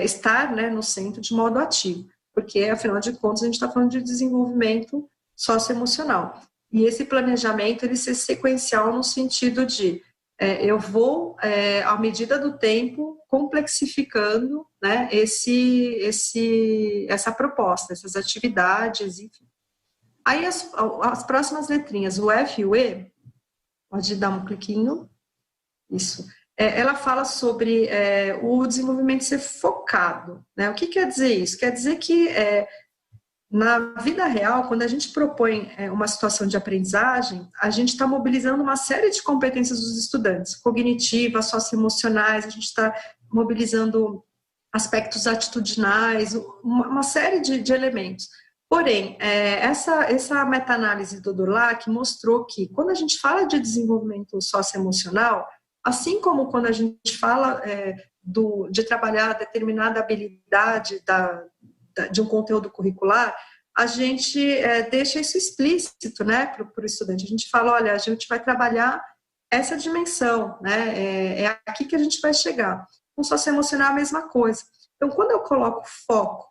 estar, né, no centro de modo ativo, porque, afinal de contas, a gente está falando de desenvolvimento socioemocional. E esse planejamento, ele ser sequencial no sentido de eu vou, à medida do tempo, complexificando, né, essa proposta, essas atividades, enfim. Aí as próximas letrinhas, o F e o E, pode dar um cliquinho, isso. Ela fala sobre o desenvolvimento ser focado, né? O que quer dizer isso? Quer dizer que na vida real, quando a gente propõe uma situação de aprendizagem, a gente está mobilizando uma série de competências dos estudantes, cognitivas, socioemocionais, a gente está mobilizando aspectos atitudinais, uma série de elementos. Porém, essa meta-análise do Durlac mostrou que, quando a gente fala de desenvolvimento socioemocional, assim como quando a gente fala de trabalhar determinada habilidade de um conteúdo curricular, a gente deixa isso explícito, né, para o estudante. A gente fala, olha, a gente vai trabalhar essa dimensão, né, é aqui que a gente vai chegar. Com socioemocional é a mesma coisa. Então, quando eu coloco foco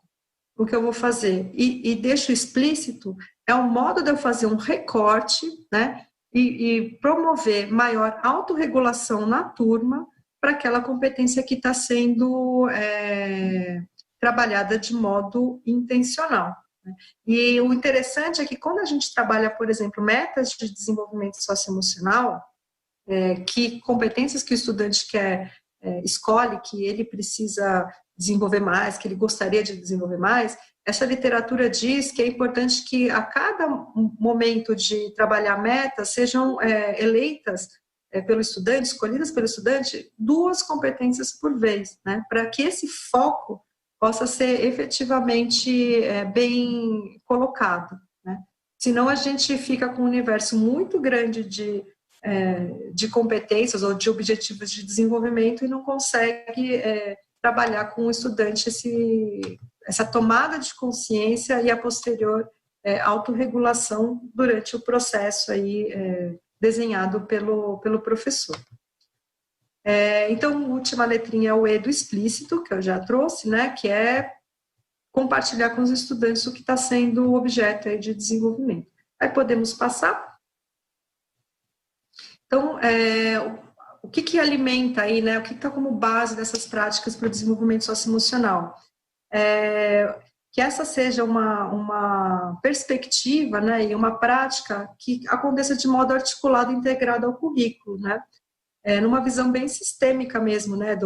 no que eu vou fazer e deixo explícito, é um modo de eu fazer um recorte, né, e promover maior autorregulação na turma para aquela competência que está sendo trabalhada de modo intencional. E o interessante é que, quando a gente trabalha, por exemplo, metas de desenvolvimento socioemocional, que competências que o estudante escolhe, que ele precisa desenvolver mais, que ele gostaria de desenvolver mais, essa literatura diz que é importante que a cada momento de trabalhar metas sejam eleitas pelo estudante, escolhidas pelo estudante, 2 competências por vez, né, para que esse foco possa ser efetivamente bem colocado, né? Senão a gente fica com um universo muito grande de competências ou de objetivos de desenvolvimento e não consegue trabalhar com o estudante essa tomada de consciência e a posterior autorregulação durante o processo aí, desenhado pelo professor. Então, a última letrinha é o E do explícito, que eu já trouxe, né, que é compartilhar com os estudantes o que está sendo objeto aí de desenvolvimento. Aí podemos passar. Então, o que alimenta aí, né, o que está como base dessas práticas para o desenvolvimento socioemocional? Que essa seja uma perspectiva, né, e uma prática que aconteça de modo articulado e integrado ao currículo, né? Numa visão bem sistêmica mesmo, né,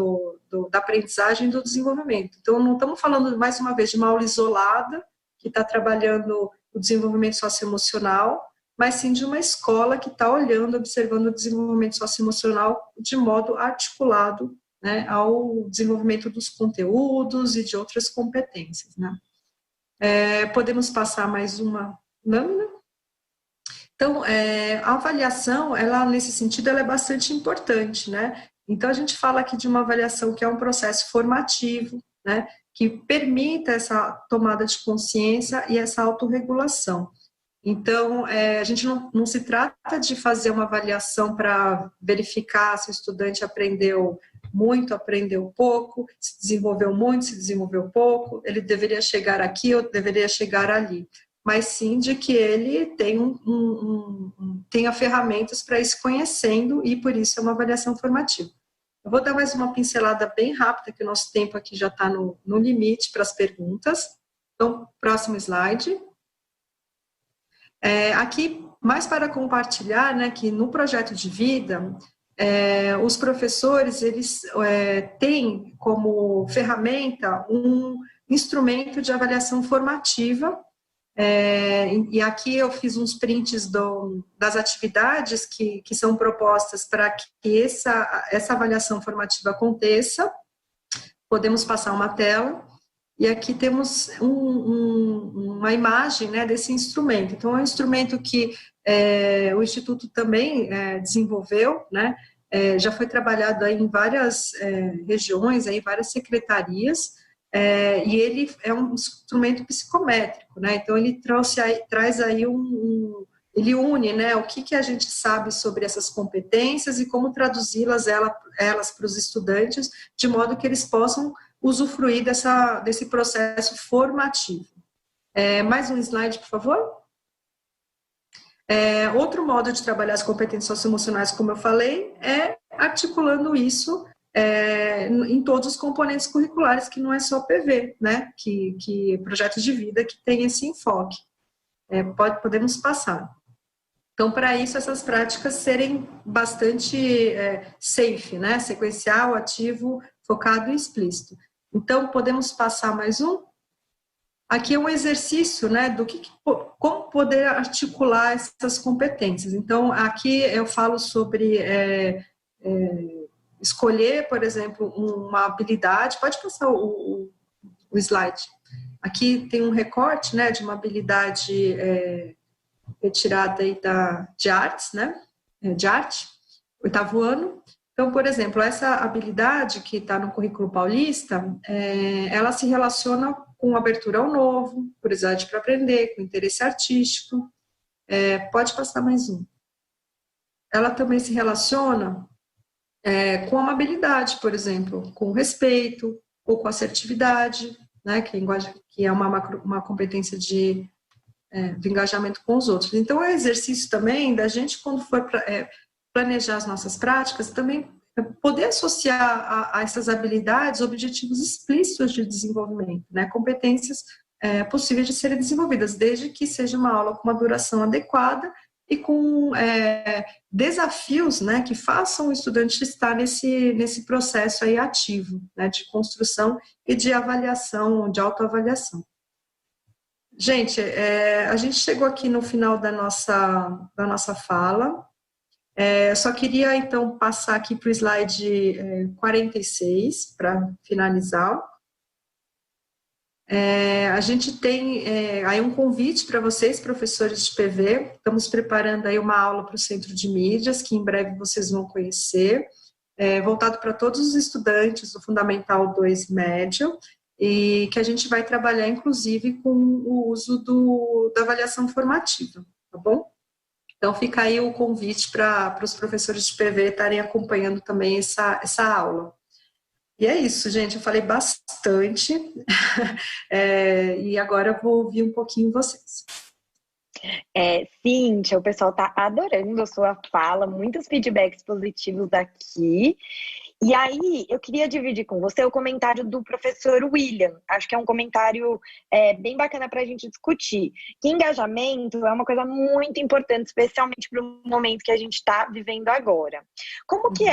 da aprendizagem e do desenvolvimento. Então, não estamos falando, mais uma vez, de uma aula isolada, que está trabalhando o desenvolvimento socioemocional, mas sim de uma escola que está olhando, observando o desenvolvimento socioemocional de modo articulado, né, ao desenvolvimento dos conteúdos e de outras competências, né. Podemos passar mais uma lâmina. Então, a avaliação, ela, nesse sentido, ela é bastante importante, né? Então, a gente fala aqui de uma avaliação que é um processo formativo, né, que permita essa tomada de consciência e essa autorregulação. Então, a gente não se trata de fazer uma avaliação para verificar se o estudante aprendeu muito, aprendeu pouco, se desenvolveu muito, se desenvolveu pouco, ele deveria chegar aqui ou deveria chegar ali. mas sim de que ele tenha ferramentas para ir se conhecendo e por isso é uma avaliação formativa. Eu vou dar mais uma pincelada bem rápida, que o nosso tempo aqui já está no limite para as perguntas. Então, próximo slide. Aqui, mais para compartilhar, né, que no projeto de vida, os professores, eles têm como ferramenta um instrumento de avaliação formativa, e aqui eu fiz uns prints das atividades que são propostas para que essa avaliação formativa aconteça. Podemos passar uma tela. E aqui temos uma imagem, né, desse instrumento. Então, é um instrumento que o Instituto também desenvolveu, né, já foi trabalhado aí em várias regiões, aí, várias secretarias, e ele é um instrumento psicométrico, né, então ele traz aí ele une, né, o que a gente sabe sobre essas competências e como traduzi-las elas para os estudantes, de modo que eles possam usufruir desse processo formativo. Mais um slide, por favor. Outro modo de trabalhar as competências socioemocionais, como eu falei, é articulando isso em todos os componentes curriculares, que não é só PV, né? Que projetos de vida que tem esse enfoque. Podemos passar. Então, para isso, essas práticas serem bastante safe, né? Sequencial, ativo, focado e explícito. Então, podemos passar mais um? Aqui é um exercício, né, como poder articular essas competências. Então, aqui eu falo sobre escolher, por exemplo, uma habilidade. Pode passar o slide. Aqui tem um recorte, né, de uma habilidade retirada aí de artes, né, de arte, 8º ano. Então, por exemplo, essa habilidade que está no currículo paulista, ela se relaciona com abertura ao novo, curiosidade para aprender, com interesse artístico. Pode passar mais um. Ela também se relaciona com amabilidade, por exemplo, com respeito ou com assertividade, né, que é uma competência do engajamento com os outros. Então, é exercício também da gente, quando for planejar as nossas práticas, também poder associar a essas habilidades objetivos explícitos de desenvolvimento, né? Competências possíveis de serem desenvolvidas, desde que seja uma aula com uma duração adequada e com desafios, né, que façam o estudante estar nesse processo aí ativo, né, de construção e de avaliação, de autoavaliação. Gente, a gente chegou aqui no final da nossa fala. Só queria, então, passar aqui para o slide 46, para finalizar. A gente tem aí um convite para vocês, professores de PV. Estamos preparando aí uma aula para o Centro de Mídias, que em breve vocês vão conhecer, voltado para todos os estudantes do Fundamental 2 Médio, e que a gente vai trabalhar, inclusive, com o uso da avaliação formativa, tá bom? Então, fica aí o convite para os professores de PV estarem acompanhando também essa aula. E é isso, gente, eu falei bastante, e agora eu vou ouvir um pouquinho vocês. Cíntia, o pessoal está adorando a sua fala, muitos feedbacks positivos daqui. E aí, eu queria dividir com você o comentário do professor William. Acho que é um comentário bem bacana para a gente discutir. Que engajamento é uma coisa muito importante, especialmente para o momento que a gente está vivendo agora. Como que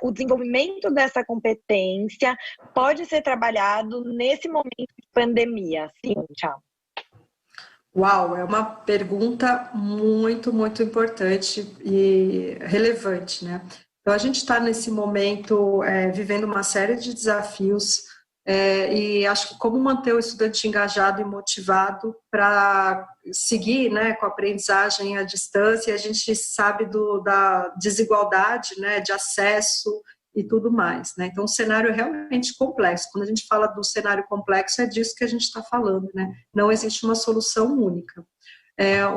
o desenvolvimento dessa competência pode ser trabalhado nesse momento de pandemia? Cíntia. Uau, é uma pergunta muito, muito importante e relevante, né? Então, a gente está nesse momento vivendo uma série de desafios e acho que como manter o estudante engajado e motivado para seguir, né, com a aprendizagem à distância. A gente sabe da desigualdade, né, de acesso e tudo mais, né? Então, o cenário é realmente complexo. Quando a gente fala do cenário complexo, é disso que a gente está falando, né? Não existe uma solução única.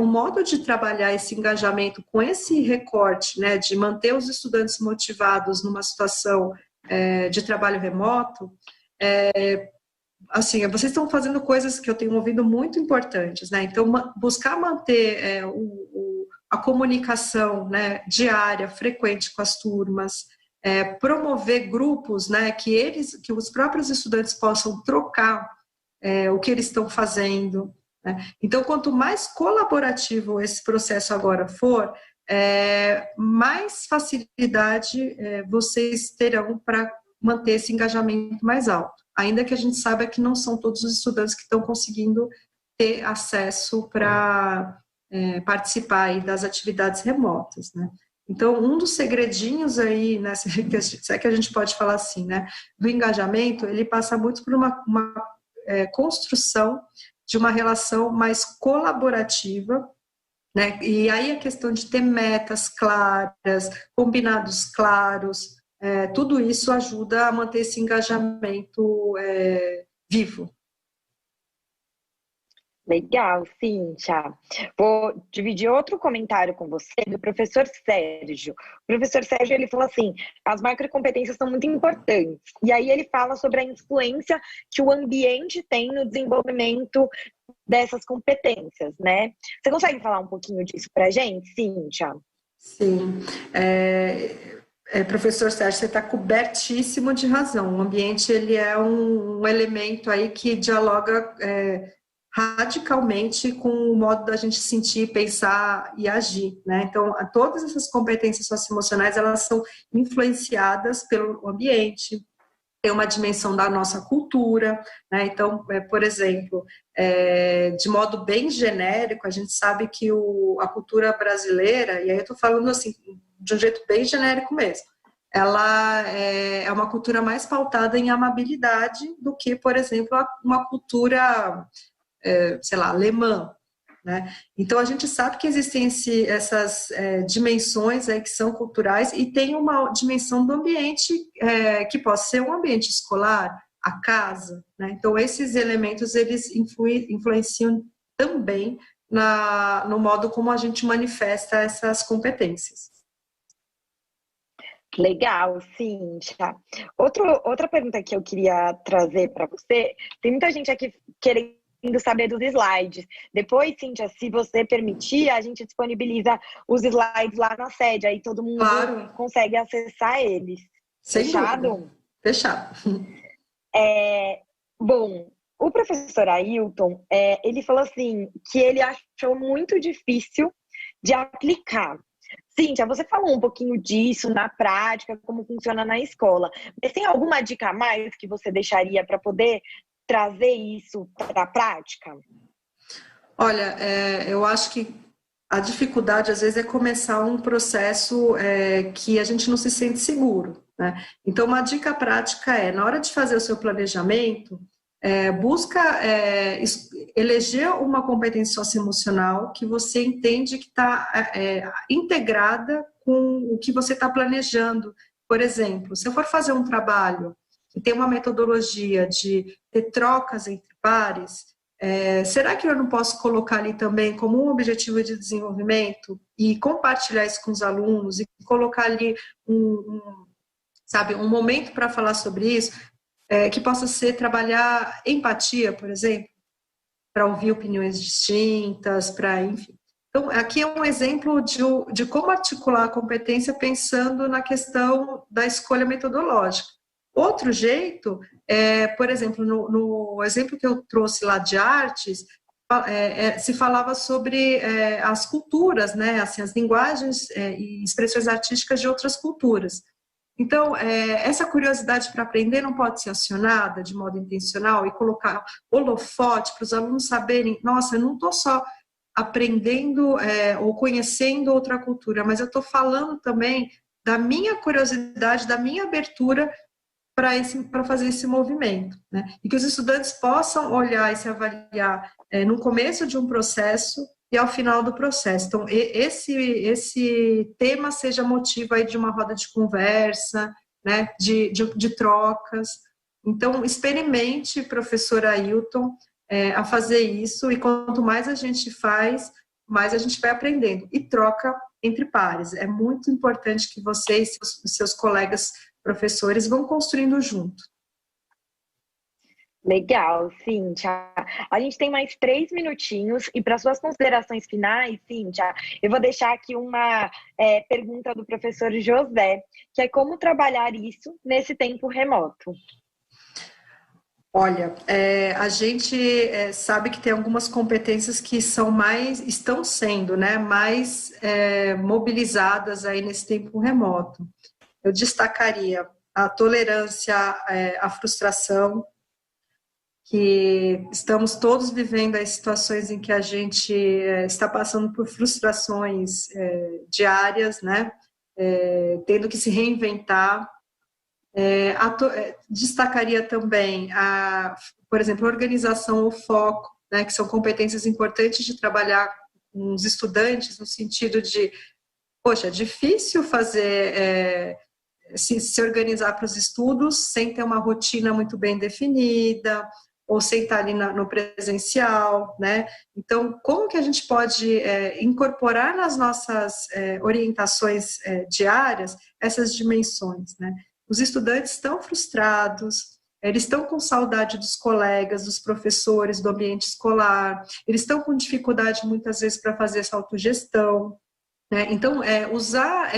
O modo de trabalhar esse engajamento com esse recorte, né, de manter os estudantes motivados numa situação de trabalho remoto, assim, vocês estão fazendo coisas que eu tenho ouvido muito importantes, né? Então, buscar manter a comunicação, né, diária, frequente com as turmas, promover grupos, né, que os próprios estudantes possam trocar o que eles estão fazendo, né? Então, quanto mais colaborativo esse processo agora for, mais facilidade vocês terão para manter esse engajamento mais alto. Ainda que a gente saiba que não são todos os estudantes que estão conseguindo ter acesso para participar aí das atividades remotas, né? Então, um dos segredinhos aí, né, se é que a gente pode falar assim, né, do engajamento, ele passa muito por uma construção de uma relação mais colaborativa, né? E aí a questão de ter metas claras, combinados claros, tudo isso ajuda a manter esse engajamento vivo. Legal, Cíntia. Vou dividir outro comentário com você do professor Sérgio. O professor Sérgio, ele falou assim, as macrocompetências são muito importantes. E aí ele fala sobre a influência que o ambiente tem no desenvolvimento dessas competências, né? Você consegue falar um pouquinho disso para a gente, Cíntia? Sim. Professor Sérgio, você está cobertíssimo de razão. O ambiente, ele é um elemento aí que dialoga radicalmente com o modo da gente sentir, pensar e agir, né? Então, todas essas competências socioemocionais, elas são influenciadas pelo ambiente, tem uma dimensão da nossa cultura, né? Então, por exemplo, de modo bem genérico, a gente sabe que a cultura brasileira, e aí eu estou falando assim, de um jeito bem genérico mesmo, ela é uma cultura mais pautada em amabilidade do que, por exemplo, uma cultura sei lá, alemã, né? Então, a gente sabe que existem essas dimensões aí que são culturais e tem uma dimensão do ambiente que pode ser um ambiente escolar, a casa, né? Então, esses elementos, eles influenciam também no modo como a gente manifesta essas competências. Legal, Cíntia. Outra pergunta que eu queria trazer para você, tem muita gente aqui querendo saber dos slides. Depois, Cíntia, se você permitir, a gente disponibiliza os slides lá na sede, aí todo mundo consegue acessar eles. Sem Fechado? dúvida. Fechado. Bom, o professor Ailton, ele falou assim, que ele achou muito difícil de aplicar. Cíntia, você falou um pouquinho disso na prática, como funciona na escola. Mas tem alguma dica a mais que você deixaria para poder trazer isso para a prática? Olha, eu acho que a dificuldade, às vezes, é começar um processo que a gente não se sente seguro, né? Então, uma dica prática na hora de fazer o seu planejamento, busca eleger uma competência socioemocional que você entende que está integrada com o que você está planejando. Por exemplo, se eu for fazer um trabalho que tem uma metodologia de ter trocas entre pares, será que eu não posso colocar ali também como um objetivo de desenvolvimento e compartilhar isso com os alunos e colocar ali um momento para falar sobre isso, que possa ser trabalhar empatia, por exemplo, para ouvir opiniões distintas, enfim. Então, aqui é um exemplo de como articular a competência pensando na questão da escolha metodológica. Outro jeito, por exemplo, no exemplo que eu trouxe lá de artes, se falava sobre as culturas, né, assim, as linguagens e expressões artísticas de outras culturas. Então, essa curiosidade para aprender não pode ser acionada de modo intencional e colocar holofote para os alunos saberem, nossa, eu não estou só aprendendo ou conhecendo outra cultura, mas eu estou falando também da minha curiosidade, da minha abertura para fazer esse movimento, né? E que os estudantes possam olhar e se avaliar no começo de um processo e ao final do processo. Então, esse tema seja motivo aí de uma roda de conversa, né? De trocas. Então, experimente, professora Ailton, a fazer isso, e quanto mais a gente faz, mais a gente vai aprendendo. E troca entre pares. É muito importante que vocês e seus colegas professores vão construindo junto. Legal, Cíntia. A gente tem mais 3 minutinhos e para suas considerações finais, Cíntia, eu vou deixar aqui uma pergunta do professor José, que é como trabalhar isso nesse tempo remoto. Olha, a gente sabe que tem algumas competências que estão sendo, né, mais mobilizadas aí nesse tempo remoto. Eu destacaria a tolerância à frustração, que estamos todos vivendo as situações em que a gente está passando por frustrações diárias, né, tendo que se reinventar. Destacaria também, por exemplo, a organização, o foco, né, que são competências importantes de trabalhar com os estudantes, no sentido de, poxa, é difícil se organizar para os estudos sem ter uma rotina muito bem definida, ou sem estar ali no presencial, né? Então, como que a gente pode incorporar nas nossas orientações diárias essas dimensões, né? Os estudantes estão frustrados, eles estão com saudade dos colegas, dos professores, do ambiente escolar, eles estão com dificuldade muitas vezes para fazer essa autogestão, né? Então, usar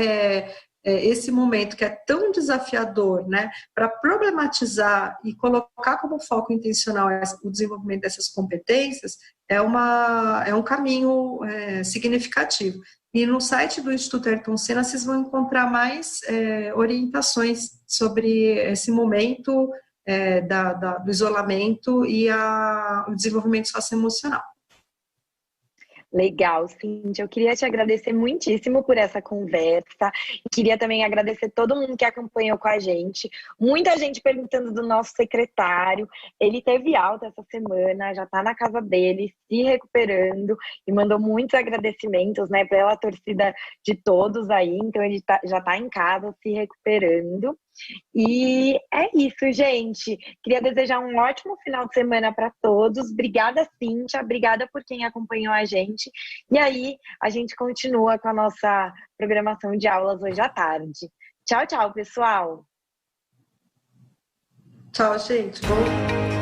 esse momento que é tão desafiador, né, para problematizar e colocar como foco intencional o desenvolvimento dessas competências é um caminho significativo. E no site do Instituto Ayrton Senna vocês vão encontrar mais orientações sobre esse momento do isolamento e o desenvolvimento socioemocional. Legal, Cíntia. Eu queria te agradecer muitíssimo por essa conversa. E queria também agradecer todo mundo que acompanhou com a gente. Muita gente perguntando do nosso secretário. Ele teve alta essa semana, já está na casa dele, se recuperando, e mandou muitos agradecimentos, né, pela torcida de todos aí. Então, ele já está em casa, se recuperando. E é isso, gente. Queria desejar um ótimo final de semana para todos. Obrigada, Cíntia. Obrigada por quem acompanhou a gente. E aí, a gente continua com a nossa programação de aulas hoje à tarde. Tchau, tchau, pessoal. Tchau, gente. Bom...